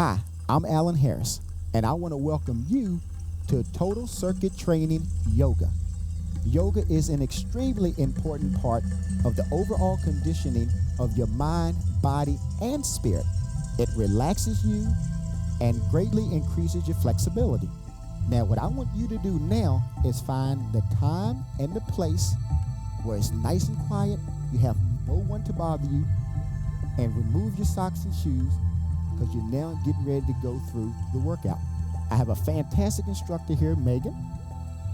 Hi, I'm Alan Harris, and I want to welcome you to Total Circuit Training Yoga. Yoga is an extremely important part of the overall conditioning of your mind, body, and spirit. It relaxes you and greatly increases your flexibility. Now, what I want you to do now is find the time and the place where it's nice and quiet, you have no one to bother you, and remove your socks and shoes because you're now getting ready to go through the workout. I have a fantastic instructor here, Megan,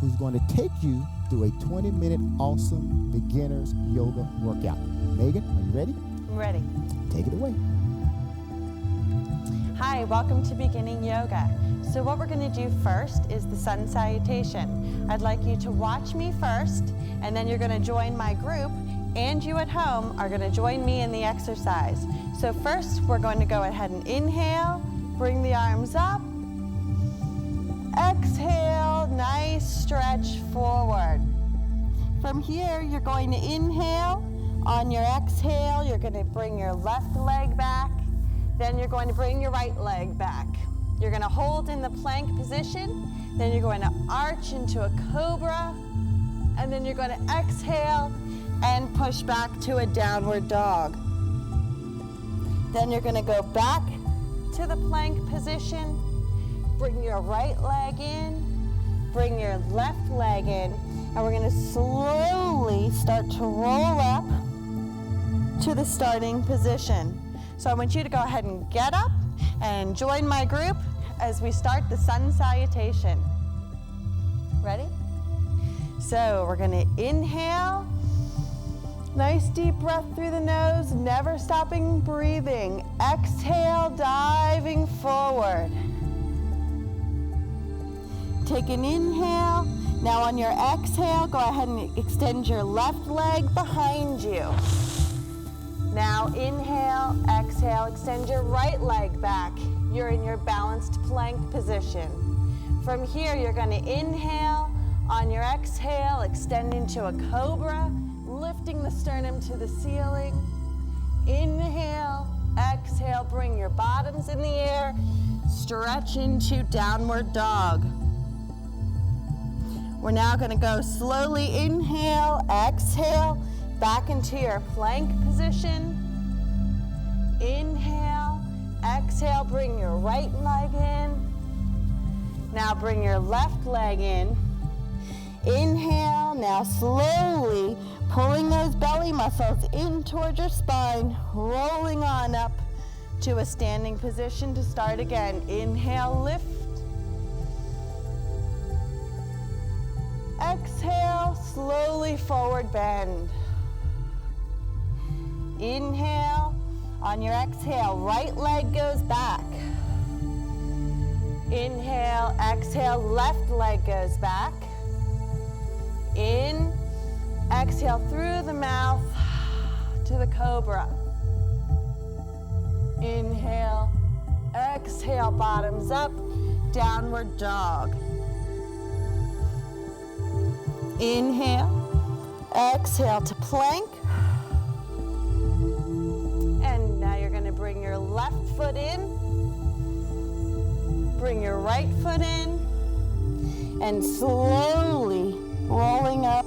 who's going to take you through a 20-minute awesome beginner's yoga workout. Megan, are you ready? I'm ready. Take it away. Hi, welcome to Beginning Yoga. So what we're going to do first is the sun salutation. I'd like you to watch me first, and then you're going to join my group, and you at home are going to join me in the exercise. So first, we're going to go ahead and inhale, bring the arms up. Exhale, nice stretch forward. From here, you're going to inhale. On your exhale, you're going to bring your left leg back. Then you're going to bring your right leg back. You're going to hold in the plank position. Then you're going to arch into a cobra. And then you're going to exhale and push back to a downward dog. Then you're going to go back to the plank position. Bring your right leg in. Bring your left leg in. And we're going to slowly start to roll up to the starting position. So I want you to go ahead and get up and join my group as we start the sun salutation. Ready? So we're going to inhale. Nice deep breath through the nose, never stopping breathing. Exhale, diving forward. Take an inhale. Now on your exhale, go ahead and extend your left leg behind you. Now inhale, exhale, extend your right leg back. You're in your balanced plank position. From here, you're going to inhale. On your exhale, extend into a cobra, lifting the sternum to the ceiling. Inhale, exhale, bring your bottoms in the air. Stretch into downward dog. We're now going to go slowly inhale, exhale, back into your plank position. Inhale, exhale, bring your right leg in. Now bring your left leg in. Inhale, now slowly pulling those belly muscles in towards your spine, rolling on up to a standing position to start again. Inhale, lift. Exhale, slowly forward bend. Inhale. On your exhale, right leg goes back. Inhale, exhale, left leg goes back. In, exhale through the mouth to the cobra. Inhale, exhale, bottoms up, downward dog. Inhale, exhale to plank. And now you're going to bring your left foot in, bring your right foot in, and slowly rolling up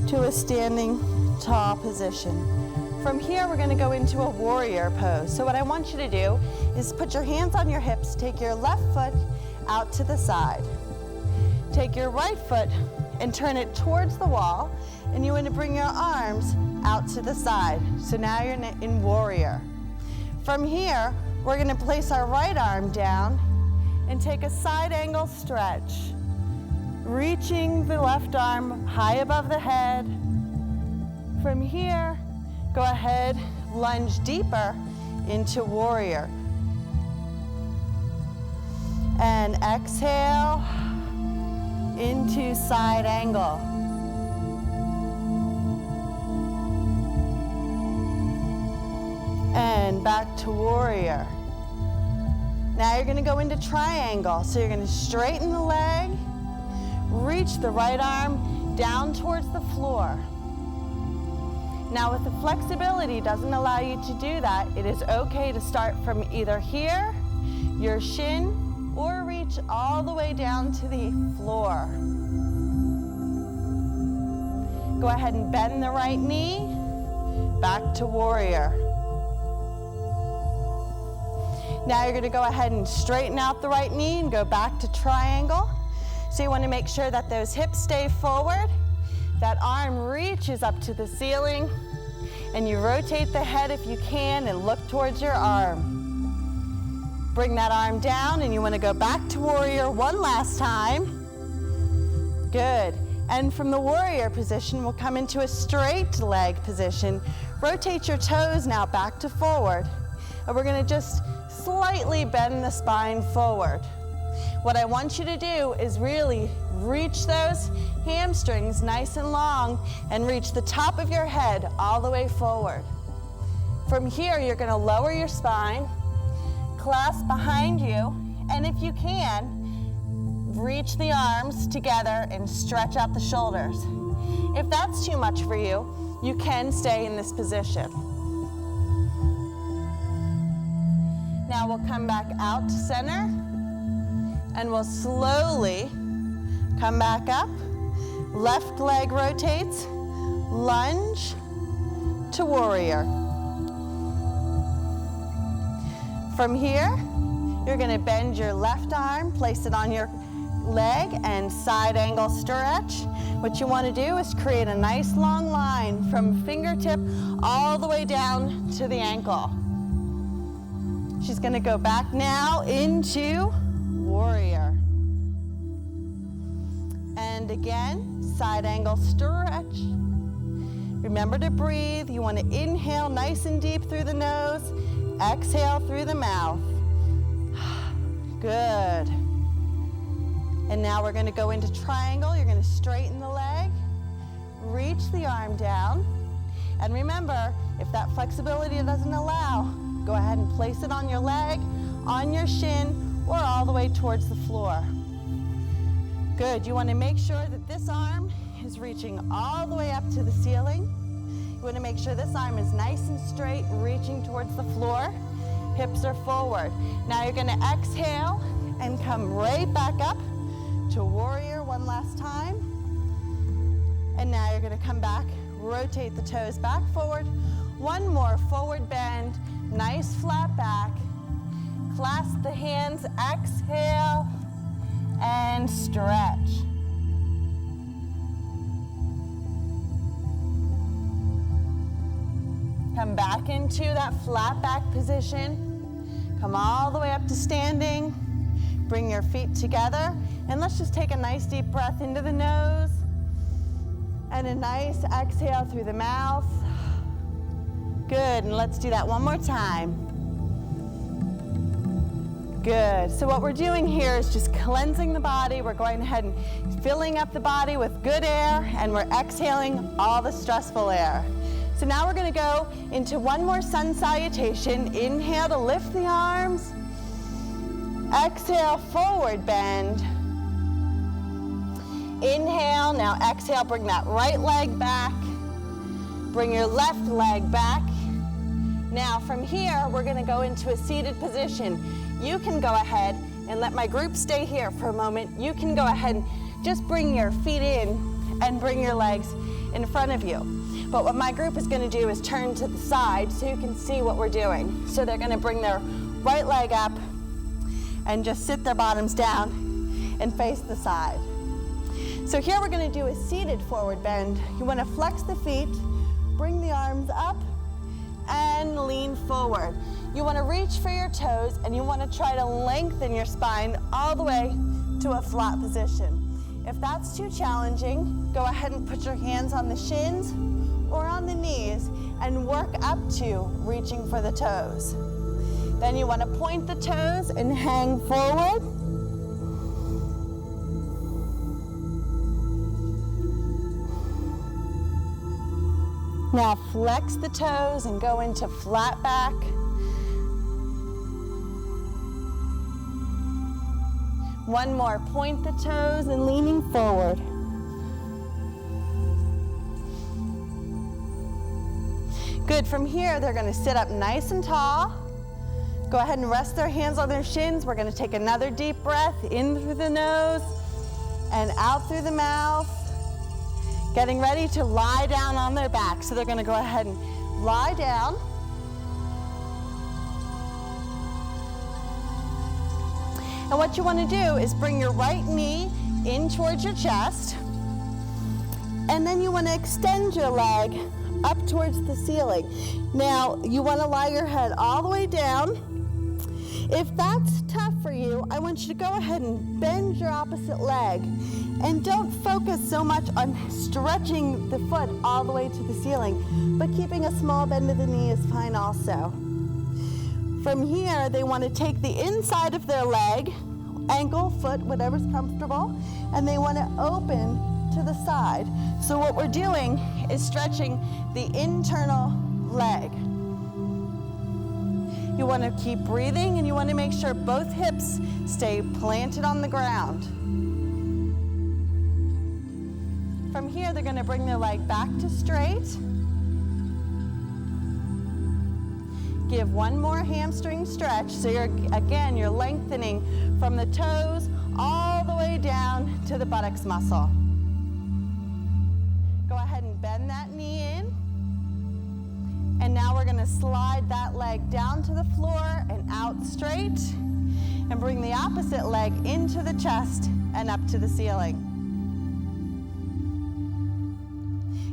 to a standing tall position. From here, we're going to go into a warrior pose. So what I want you to do is put your hands on your hips, take your left foot out to the side. Take your right foot and turn it towards the wall, and you want to bring your arms out to the side. So now you're in warrior. From here, we're going to place our right arm down and take a side angle stretch, reaching the left arm high above the head. From here, go ahead, lunge deeper into warrior. And exhale into side angle. And back to warrior. Now you're going to go into triangle. So you're going to straighten the leg, reach the right arm down towards the floor. Now if the flexibility doesn't allow you to do that, it is okay to start from either here, your shin, or reach all the way down to the floor. Go ahead and bend the right knee, back to warrior. Now you're going to go ahead and straighten out the right knee and go back to triangle. So you want to make sure that those hips stay forward, that arm reaches up to the ceiling, and you rotate the head if you can and look towards your arm. Bring that arm down and you want to go back to warrior one last time. Good. And from the warrior position, we'll come into a straight leg position. Rotate your toes now back to forward. And we're going to just slightly bend the spine forward. What I want you to do is really reach those hamstrings nice and long and reach the top of your head all the way forward. From here, you're going to lower your spine, clasp behind you, and if you can, reach the arms together and stretch out the shoulders. If that's too much for you, you can stay in this position. Now we'll come back out to center, and we'll slowly come back up. Left leg rotates, lunge to warrior. From here, you're going to bend your left arm, place it on your leg, and side angle stretch. What you want to do is create a nice long line from fingertip all the way down to the ankle. She's going to go back now into warrior. And again, side angle stretch. Remember to breathe. You want to inhale nice and deep through the nose, exhale through the mouth. Good. And now we're going to go into triangle. You're going to straighten the leg, reach the arm down, and remember, if that flexibility doesn't allow, go ahead and place it on your leg, on your shin, or all the way towards the floor. Good. You want to make sure that this arm is reaching all the way up to the ceiling. You want to make sure this arm is nice and straight, reaching towards the floor. Hips are forward. Now you're going to exhale and come right back up to warrior one last time. And now you're going to come back, rotate the toes back forward. One more forward bend, nice flat back. Clasp the hands, exhale, and stretch. Come back into that flat back position. Come all the way up to standing. Bring your feet together. And let's just take a nice deep breath into the nose. And a nice exhale through the mouth. Good. And let's do that one more time. Good. So what we're doing here is just cleansing the body. We're going ahead and filling up the body with good air, and we're exhaling all the stressful air. So now we're going to go into one more sun salutation. Inhale to lift the arms. Exhale, forward bend. Inhale, now exhale, bring that right leg back. Bring your left leg back. Now from here, we're going to go into a seated position. You can go ahead and let my group stay here for a moment. You can go ahead and just bring your feet in and bring your legs in front of you. But what my group is going to do is turn to the side so you can see what we're doing. So they're going to bring their right leg up and just sit their bottoms down and face the side. So here we're going to do a seated forward bend. You want to flex the feet, bring the arms up, and lean forward. You want to reach for your toes, and you want to try to lengthen your spine all the way to a flat position. If that's too challenging, go ahead and put your hands on the shins or on the knees and work up to reaching for the toes. Then you want to point the toes and hang forward. Now flex the toes and go into flat back. One more, point the toes and leaning forward. Good, from here, they're gonna sit up nice and tall. Go ahead and rest their hands on their shins. We're gonna take another deep breath in through the nose and out through the mouth. Getting ready to lie down on their back. So they're gonna go ahead and lie down. And what you wanna do is bring your right knee in towards your chest. And then you wanna extend your leg up towards the ceiling. Now, you wanna lie your head all the way down. If that's tough for you, I want you to go ahead and bend your opposite leg. And don't focus so much on stretching the foot all the way to the ceiling, but keeping a small bend of the knee is fine also. From here, they want to take the inside of their leg, ankle, foot, whatever's comfortable, and they want to open to the side. So what we're doing is stretching the internal leg. You want to keep breathing, and you want to make sure both hips stay planted on the ground. From here, they're going to bring their leg back to straight. Give one more hamstring stretch. So you're lengthening from the toes all the way down to the buttocks muscle. Go ahead and bend that knee in. And now we're going to slide that leg down to the floor and out straight. And bring the opposite leg into the chest and up to the ceiling.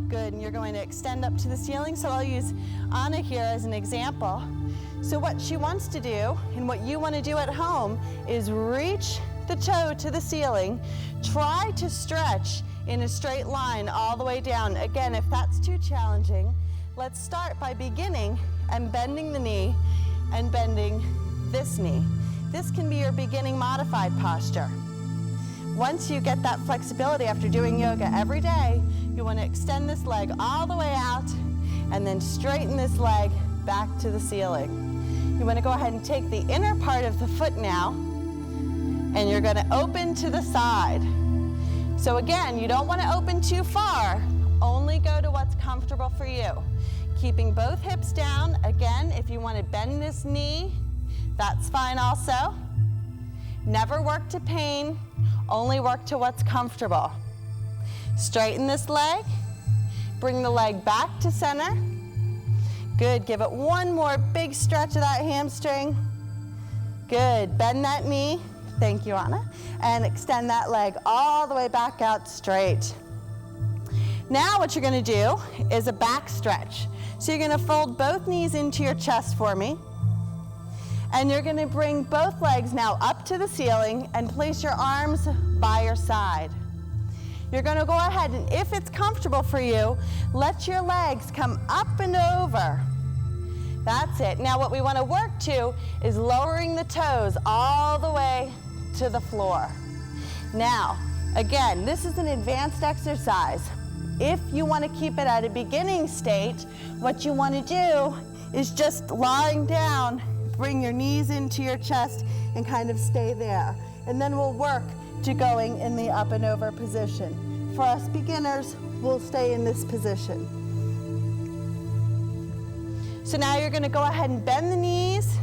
Good, and you're going to extend up to the ceiling. So I'll use Anna here as an example. So what she wants to do, and what you want to do at home, is reach the toe to the ceiling. Try to stretch in a straight line all the way down. Again, if that's too challenging, let's start by beginning and bending the knee and bending this knee. This can be your beginning modified posture. Once you get that flexibility after doing yoga every day, you want to extend this leg all the way out and then straighten this leg back to the ceiling. You want to go ahead and take the inner part of the foot now, and you're going to open to the side. So again, you don't want to open too far, only go to what's comfortable for you. Keeping both hips down. Again, if you want to bend this knee, that's fine also. Never work to pain, only work to what's comfortable. Straighten this leg, bring the leg back to center. Good, give it one more big stretch of that hamstring. Good, bend that knee, thank you, Anna, and extend that leg all the way back out straight. Now what you're gonna do is a back stretch. So you're gonna fold both knees into your chest for me, and you're gonna bring both legs now up to the ceiling and place your arms by your side. You're going to go ahead, and if it's comfortable for you, let your legs come up and over. That's it. Now what we want to work to is lowering the toes all the way to the floor. Now, again, this is an advanced exercise. If you want to keep it at a beginning state, what you want to do is just lying down, bring your knees into your chest and kind of stay there. And then we'll work to going in the up and over position. For us beginners, we'll stay in this position. So now you're going to go ahead and bend the knees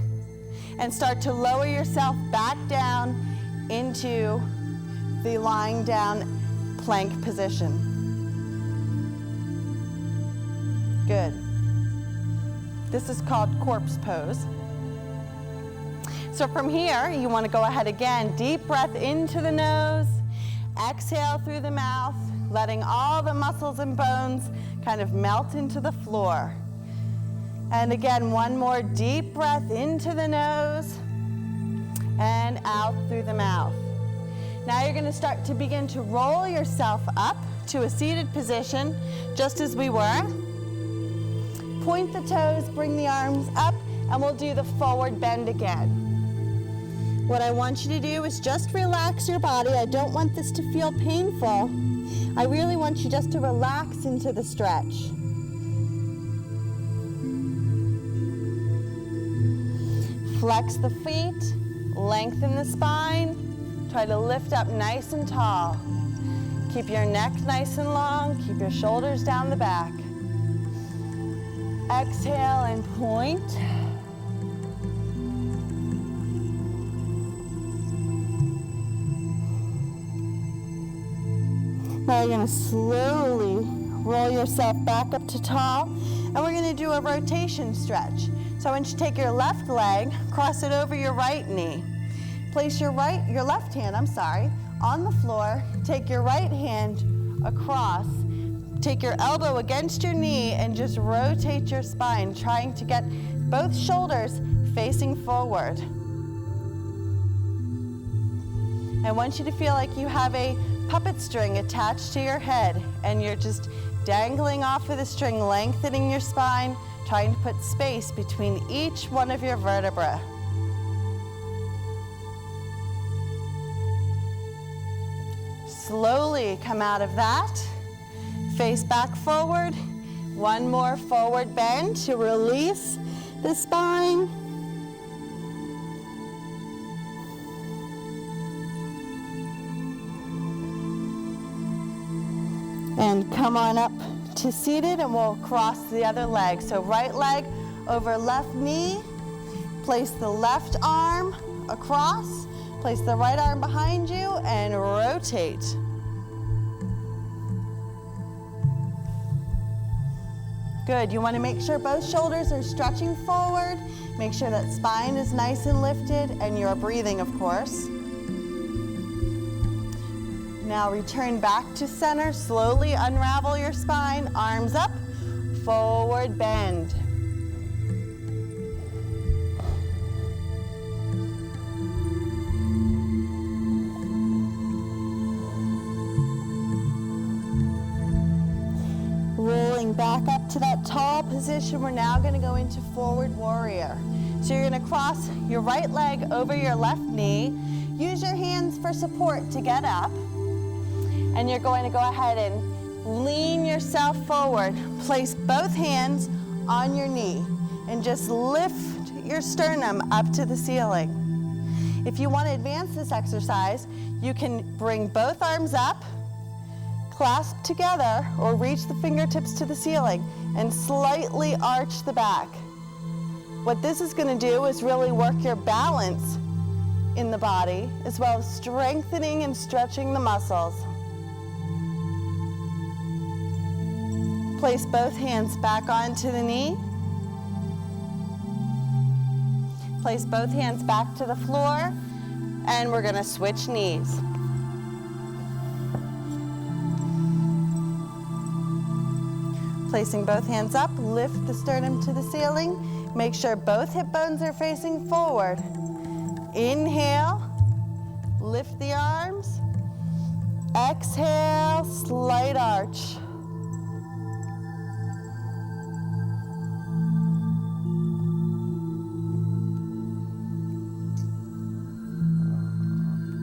and start to lower yourself back down into the lying down plank position. Good. This is called corpse pose. So from here, you want to go ahead again, deep breath into the nose, exhale through the mouth, letting all the muscles and bones kind of melt into the floor. And again, one more deep breath into the nose and out through the mouth. Now you're going to start to begin to roll yourself up to a seated position, just as we were. Point the toes, bring the arms up, and we'll do the forward bend again. What I want you to do is just relax your body. I don't want this to feel painful. I really want you just to relax into the stretch. Flex the feet, lengthen the spine. Try to lift up nice and tall. Keep your neck nice and long. Keep your shoulders down the back. Exhale and point. Now you're going to slowly roll yourself back up to tall, and we're going to do a rotation stretch. So I want you to take your left leg, cross it over your right knee. Place your left hand, on the floor. Take your right hand across. Take your elbow against your knee and just rotate your spine, trying to get both shoulders facing forward. I want you to feel like you have a puppet string attached to your head, and you're just dangling off of the string, lengthening your spine, trying to put space between each one of your vertebrae. Slowly come out of that. Face back forward. One more forward bend to release the spine. And come on up to seated, and we'll cross the other leg. So right leg over left knee. Place the left arm across. Place the right arm behind you and rotate. Good. You want to make sure both shoulders are stretching forward. Make sure that spine is nice and lifted, and you're breathing, of course. Now return back to center. Slowly unravel your spine. Arms up. Forward bend. Rolling back up to that tall position, we're now going to go into forward warrior. So you're going to cross your right leg over your left knee. Use your hands for support to get up. And you're going to go ahead and lean yourself forward. Place both hands on your knee and just lift your sternum up to the ceiling. If you want to advance this exercise, you can bring both arms up, clasp together, or reach the fingertips to the ceiling and slightly arch the back. What this is going to do is really work your balance in the body, as well as strengthening and stretching the muscles. Place both hands back onto the knee. Place both hands back to the floor, and we're going to switch knees. Placing both hands up, lift the sternum to the ceiling. Make sure both hip bones are facing forward. Inhale, lift the arms. Exhale, slight arch.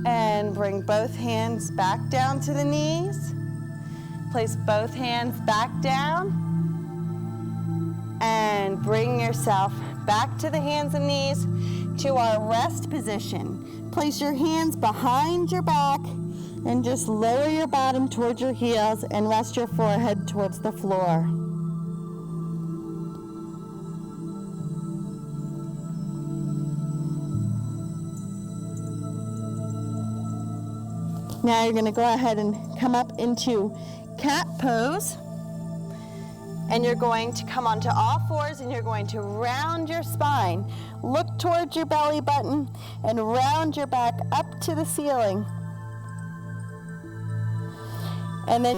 And bring both hands back down to the knees. Place both hands back down. And bring yourself back to the hands and knees to our rest position. Place your hands behind your back and just lower your bottom towards your heels and rest your forehead towards the floor. Now you're going to go ahead and come up into cat pose. And you're going to come onto all fours, and you're going to round your spine. Look towards your belly button and round your back up to the ceiling. And then